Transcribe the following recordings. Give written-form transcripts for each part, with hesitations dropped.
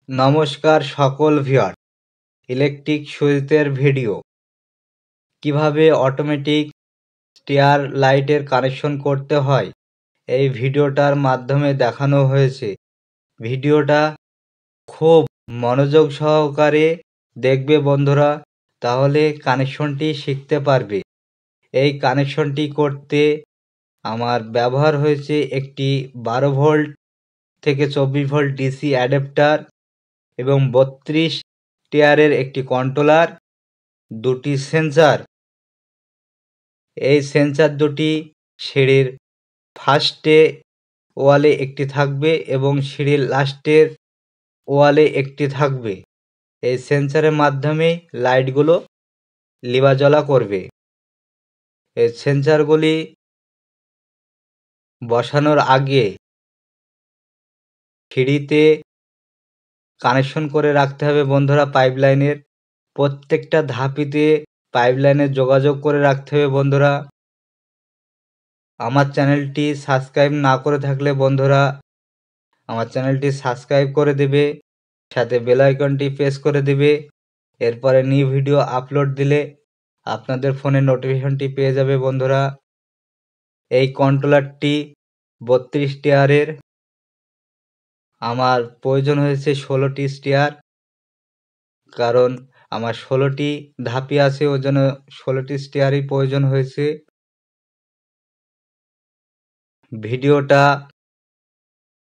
নমস্কার সকল viewer. Electric সুইচের ভিডিও কিভাবে অটোমেটিক স্টেয়ার লাইটের কানেকশন করতে হয় এই ভিডিওটার মাধ্যমে দেখানো হয়েছে। ভিডিওটা খুব মনোযোগ সহকারে দেখবে বন্ধুরা, তাহলে কানেকশনটি শিখতে পারবে। এই কানেকশনটি করতে আমার ব্যবহার হয়েছে একটি 12 ভোল্ট থেকে 24 ভোল্ট ডিসি অ্যাডাপ্টার এবং 32 টিয়ারের একটি কন্ট্রোলার, দুটি সেন্সর। এই সেন্সর দুটি সিঁড়ির ফার্স্টে ওয়ালে একটি থাকবে এবং সিঁড়ির লাস্টের ওয়ালে একটি থাকবে। এই সেন্সরের মাধ্যমেই লাইটগুলো লিবাজ্বলা করবে। এই সেন্সরগুলি বসানোর আগে সিঁড়িতে কানেকশন করে রাখতে হবে বন্ধুরা। পাইপলাইনের প্রত্যেকটা ধাপিতে পাইপলাইনের যোগাযোগ করে রাখতে হবে বন্ধুরা। আমার চ্যানেলটি সাবস্ক্রাইব না করে থাকলে বন্ধুরা আমার চ্যানেলটি সাবস্ক্রাইব করে দেবে, সাথে বেল আইকনটি প্রেস করে দেবে। এরপরে নিউ ভিডিও আপলোড দিলে আপনাদের ফোনে নোটিফিকেশনটি পেয়ে যাবে বন্ধুরা। এই কন্ট্রোলারটি 32 টিয়ারের, আমার প্রয়োজন হয়েছে 16টি স্টিয়ার, কারণ আমার 16টি ধাপি আছে, ওই জন্য 16টি স্টিয়ারই প্রয়োজন হয়েছে। ভিডিওটা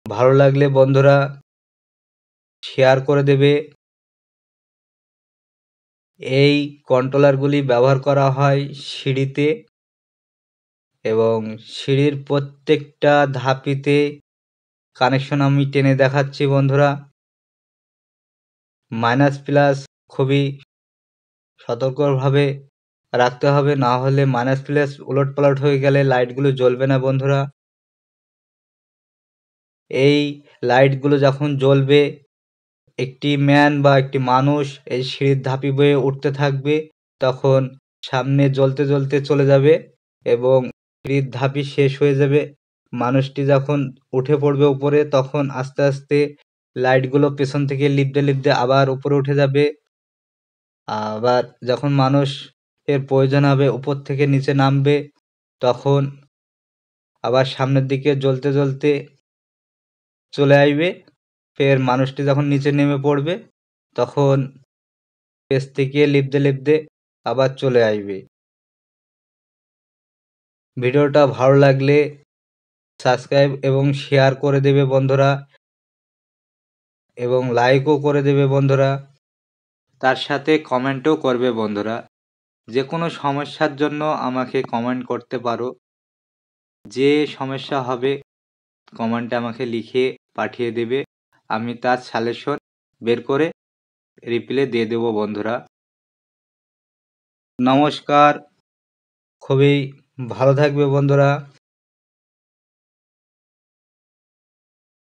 ভালো লাগলে বন্ধুরা শেয়ার করে দেবে। এই কন্ট্রোলারগুলি ব্যবহার করা হয় সিঁড়িতে এবং সিঁড়ির প্রত্যেকটা ধাপিতে কানেকশন আমি টেনে দেখাচ্ছি বন্ধুরা। মাইনাস প্লাস খুবই সতর্কভাবে রাখতে হবে, না হলে মাইনাস প্লাস উলটপালট হয়ে গেলে লাইটগুলো জ্বলবে না বন্ধুরা। এই লাইটগুলো যখন জ্বলবে, একটি ম্যান বা একটি মানুষ এই সিঁড়ির ধাপি বয়ে উঠতে থাকবে, তখন সামনে জ্বলতে জ্বলতে চলে যাবে এবং সিঁড়ির ধাপি শেষ হয়ে যাবে। মানুষটি যখন উঠে পড়বে উপরে, তখন আস্তে আস্তে লাইটগুলো পেছন থেকে লিপতে লিপতে আবার উপরে উঠে যাবে। আবার যখন মানুষ এর প্রয়োজন হবে উপর থেকে নিচে নামবে, তখন আবার সামনের দিকে জ্বলতে জ্বলতে চলে আসবে। ফের মানুষটি যখন নিচে নেমে পড়বে, তখন পেছ থেকে লিপতে লিপতে আবার চলে আসবে। ভিডিওটা ভালো লাগলে সাবস্ক্রাইব এবং শেয়ার করে দেবে বন্ধুরা, এবং লাইকও করে দেবে বন্ধুরা। তার সাথে কমেন্টও করবে বন্ধুরা। যে কোনো সমস্যার জন্য আমাকে কমেন্ট করতে পারো। যে সমস্যা হবে কমেন্টে আমাকে লিখে পাঠিয়ে দেবে, আমি তার সলিউশন বের করে রিপ্লাই দিয়ে দেবো বন্ধুরা। নমস্কার, খুবই ভালো থাকবে বন্ধুরা।